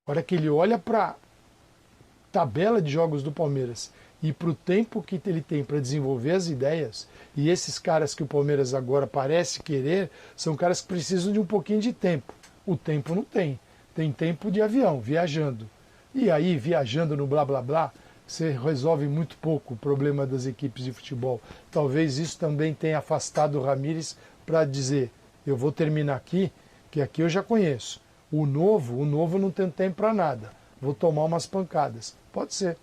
A hora que ele olha para tabela de jogos do Palmeiras e para o tempo que ele tem para desenvolver as ideias, e esses caras que o Palmeiras agora parece querer, são caras que precisam de um pouquinho de tempo. O tempo não tem. Tem tempo de avião, viajando. E aí, viajando no blá blá blá, você resolve muito pouco o problema das equipes de futebol. Talvez isso também tenha afastado o Ramires para dizer, eu vou terminar aqui, que aqui eu já conheço. O novo não tem tempo para nada. Vou tomar umas pancadas. Pode ser.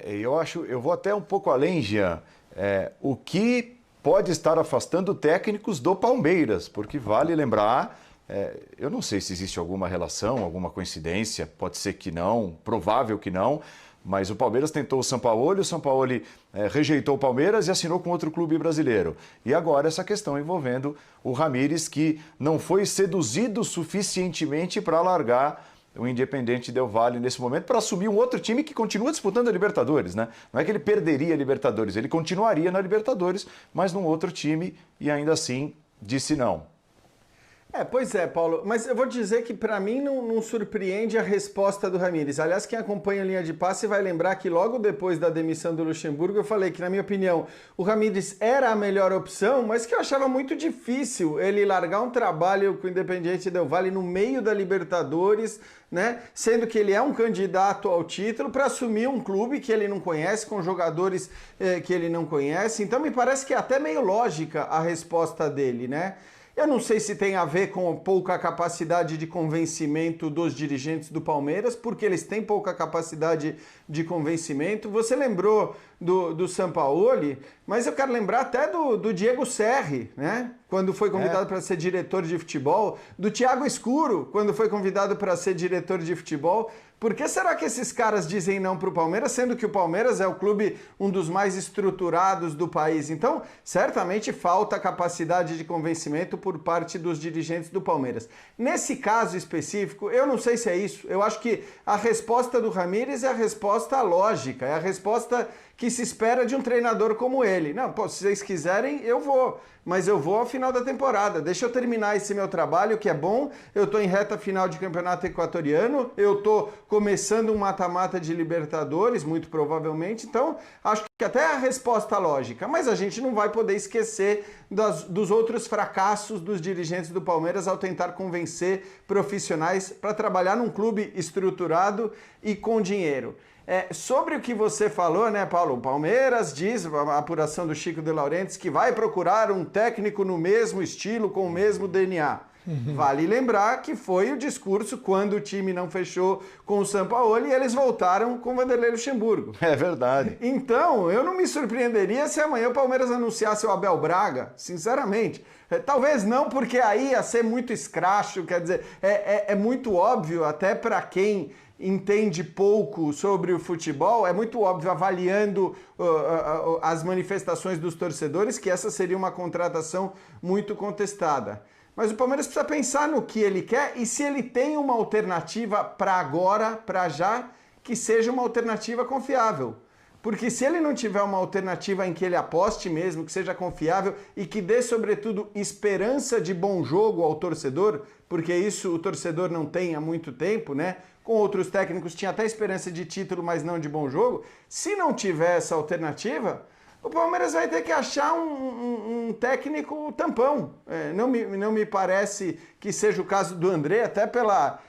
Eu vou até um pouco além, Jean. O que pode estar afastando técnicos do Palmeiras, porque vale lembrar, eu não sei se existe alguma relação, alguma coincidência, pode ser que não, provável que não, mas o Palmeiras tentou o Sampaoli rejeitou o Palmeiras e assinou com outro clube brasileiro. E agora essa questão envolvendo o Ramires, que não foi seduzido suficientemente para largar o Independiente Del Valle nesse momento para assumir um outro time que continua disputando a Libertadores, né? Não é que ele perderia a Libertadores, ele continuaria na Libertadores, mas num outro time e ainda assim disse não. Pois é, Paulo, mas eu vou dizer que para mim não surpreende a resposta do Ramires. Aliás, quem acompanha a linha de passe vai lembrar que logo depois da demissão do Luxemburgo eu falei que, na minha opinião, o Ramires era a melhor opção, mas que eu achava muito difícil ele largar um trabalho com o Independiente Del Valle no meio da Libertadores, né? Sendo que ele é um candidato ao título para assumir um clube que ele não conhece, com jogadores que ele não conhece. Então me parece que é até meio lógica a resposta dele, né? Eu não sei se tem a ver com pouca capacidade de convencimento dos dirigentes do Palmeiras, porque eles têm pouca capacidade de convencimento. Você lembrou do Sampaoli, mas eu quero lembrar até do Diego Serri, né? Quando foi convidado para ser diretor de futebol, do Thiago Escuro, quando foi convidado para ser diretor de futebol. Por que será que esses caras dizem não para o Palmeiras, sendo que o Palmeiras é o clube um dos mais estruturados do país? Então, certamente falta capacidade de convencimento por parte dos dirigentes do Palmeiras. Nesse caso específico, eu não sei se é isso. Eu acho que a resposta do Ramires é a resposta lógica, é a resposta que se espera de um treinador como ele. Não, pô, se vocês quiserem, eu vou. Mas eu vou ao final da temporada. Deixa eu terminar esse meu trabalho, que é bom. Eu tô em reta final de campeonato equatoriano. Eu tô começando um mata-mata de Libertadores, muito provavelmente. Então, acho que até é a resposta lógica. Mas a gente não vai poder esquecer dos outros fracassos dos dirigentes do Palmeiras ao tentar convencer profissionais para trabalhar num clube estruturado e com dinheiro. Sobre o que você falou, né, Paulo? O Palmeiras diz, a apuração do Chico de Laurentiis, que vai procurar um técnico no mesmo estilo, com o mesmo DNA. Vale lembrar que foi o discurso quando o time não fechou com o Sampaoli e eles voltaram com o Vanderlei Luxemburgo. É verdade. Então, eu não me surpreenderia se amanhã o Palmeiras anunciasse o Abel Braga, sinceramente. Talvez não, porque aí ia ser muito escracho, quer dizer, é muito óbvio, até para quem entende pouco sobre o futebol, é muito óbvio, avaliando as manifestações dos torcedores, que essa seria uma contratação muito contestada. Mas o Palmeiras precisa pensar no que ele quer e se ele tem uma alternativa para agora, para já, que seja uma alternativa confiável. Porque se ele não tiver uma alternativa em que ele aposte mesmo, que seja confiável e que dê, sobretudo, esperança de bom jogo ao torcedor, porque isso o torcedor não tem há muito tempo, né? Com outros técnicos tinha até esperança de título, mas não de bom jogo. Se não tiver essa alternativa, o Palmeiras vai ter que achar um técnico tampão. Não me parece que seja o caso do André, até pela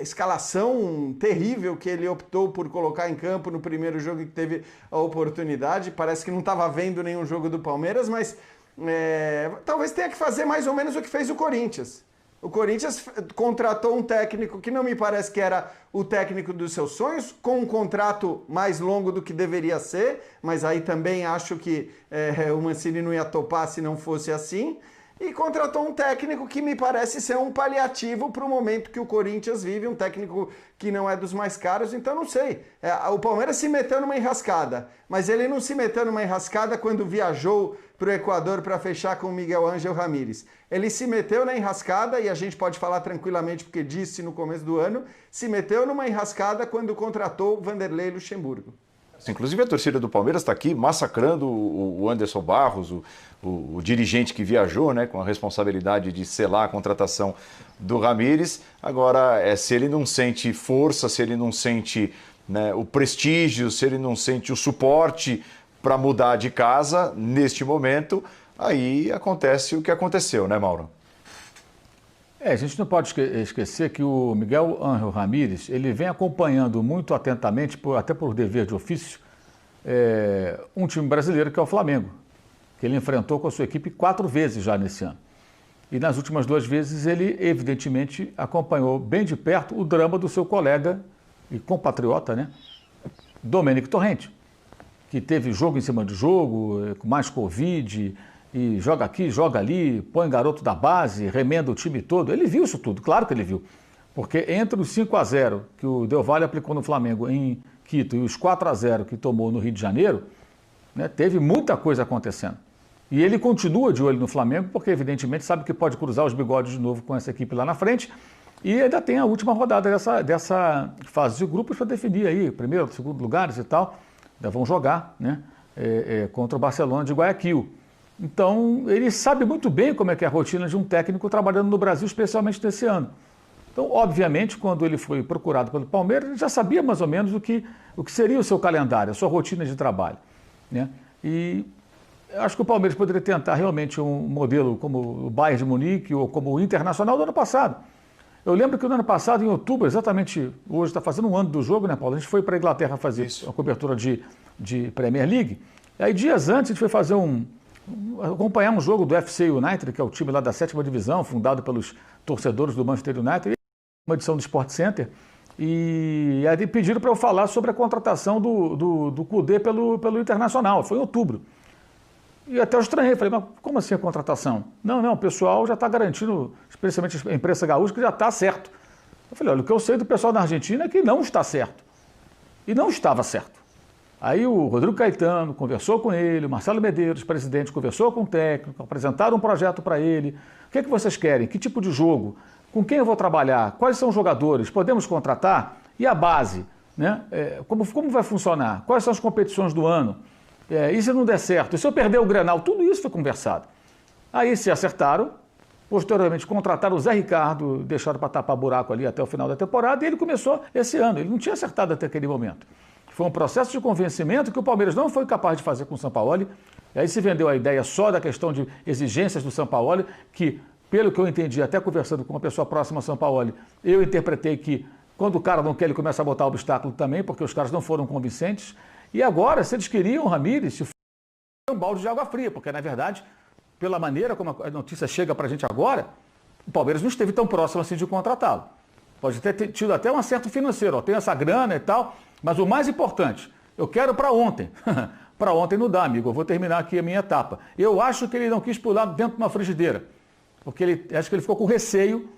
escalação terrível que ele optou por colocar em campo no primeiro jogo que teve a oportunidade. Parece que não estava vendo nenhum jogo do Palmeiras, mas talvez tenha que fazer mais ou menos o que fez o Corinthians. O Corinthians contratou um técnico que não me parece que era o técnico dos seus sonhos, com um contrato mais longo do que deveria ser, mas aí também acho que o Mancini não ia topar se não fosse assim, e contratou um técnico que me parece ser um paliativo para o momento que o Corinthians vive, um técnico que não é dos mais caros, então não sei. O Palmeiras se meteu numa enrascada, mas ele não se meteu numa enrascada quando viajou para o Equador para fechar com o Miguel Ángel Ramírez. Ele se meteu na enrascada, e a gente pode falar tranquilamente porque disse no começo do ano, se meteu numa enrascada quando contratou Vanderlei Luxemburgo. Inclusive a torcida do Palmeiras está aqui massacrando o Anderson Barros, o dirigente que viajou, né, com a responsabilidade de selar a contratação do Ramires. Agora, se ele não sente força, se ele não sente, né, o prestígio, se ele não sente o suporte para mudar de casa neste momento, aí acontece o que aconteceu, né, Mauro? A gente não pode esquecer que o Miguel Ángel Ramírez, ele vem acompanhando muito atentamente, até por dever de ofício, um time brasileiro que é o Flamengo, que ele enfrentou com a sua equipe 4 vezes já nesse ano. E nas últimas 2 vezes ele, evidentemente, acompanhou bem de perto o drama do seu colega e compatriota, né, Domênico Torrente, que teve jogo em cima de jogo, com mais Covid, e joga aqui, joga ali, põe garoto da base, remenda o time todo. Ele viu isso tudo, claro que ele viu. Porque entre os 5-0 que o Del Valle aplicou no Flamengo em Quito e os 4-0 que tomou no Rio de Janeiro, né, teve muita coisa acontecendo. E ele continua de olho no Flamengo, porque evidentemente sabe que pode cruzar os bigodes de novo com essa equipe lá na frente. E ainda tem a última rodada dessa fase de grupos para definir aí, primeiro, segundo lugares e tal. Ainda vão jogar, né, contra o Barcelona de Guayaquil. Então, ele sabe muito bem como é que é a rotina de um técnico trabalhando no Brasil, especialmente nesse ano. Então, obviamente, quando ele foi procurado pelo Palmeiras, ele já sabia mais ou menos o que seria o seu calendário, a sua rotina de trabalho, né? E acho que o Palmeiras poderia tentar realmente um modelo como o Bayern de Munique ou como o Internacional do ano passado. Eu lembro que no ano passado, em outubro, exatamente, hoje está fazendo um ano do jogo, né, Paulo? A gente foi para a Inglaterra fazer a cobertura de Premier League. E aí, dias antes, a gente foi fazer acompanhar um jogo do FC United, que é o time lá da 7ª divisão, fundado pelos torcedores do Manchester United, uma edição do Sport Center, e aí pediram para eu falar sobre a contratação do Kudê pelo Internacional, foi em outubro. E até eu estranhei, falei, mas como assim a contratação? Não, o pessoal já está garantindo, especialmente a imprensa gaúcha, que já está certo. Eu falei, olha, o que eu sei do pessoal da Argentina é que não está certo. E não estava certo. Aí o Rodrigo Caetano conversou com ele, o Marcelo Medeiros, presidente, conversou com o técnico, apresentaram um projeto para ele. O que é que vocês querem? Que tipo de jogo? Com quem eu vou trabalhar? Quais são os jogadores? Podemos contratar? E a base? Né? Como vai funcionar? Quais são as competições do ano? E se não der certo? E se eu perder o Grenal? Tudo isso foi conversado. Aí se acertaram, posteriormente contrataram o Zé Ricardo, deixaram para tapar buraco ali até o final da temporada, e ele começou esse ano. Ele não tinha acertado até aquele momento. Foi um processo de convencimento que o Palmeiras não foi capaz de fazer com o Sampaoli. E aí se vendeu a ideia só da questão de exigências do Sampaoli, que, pelo que eu entendi, até conversando com uma pessoa próxima ao Sampaoli, eu interpretei que quando o cara não quer, ele começa a botar obstáculo também, porque os caras não foram convincentes. E agora, se eles queriam o Ramírez, foi um balde de água fria, porque, na verdade, pela maneira como a notícia chega para a gente agora, o Palmeiras não esteve tão próximo assim de contratá-lo. Pode ter tido até um acerto financeiro, tem essa grana e tal, mas o mais importante, eu quero para ontem. Para ontem não dá, amigo, eu vou terminar aqui a minha etapa. Eu acho que ele não quis pular dentro de uma frigideira, porque acho que ele ficou com receio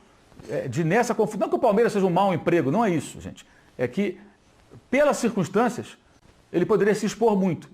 de nessa confusão. Não que o Palmeiras seja um mau emprego, não é isso, gente. É que, pelas circunstâncias, ele poderia se expor muito.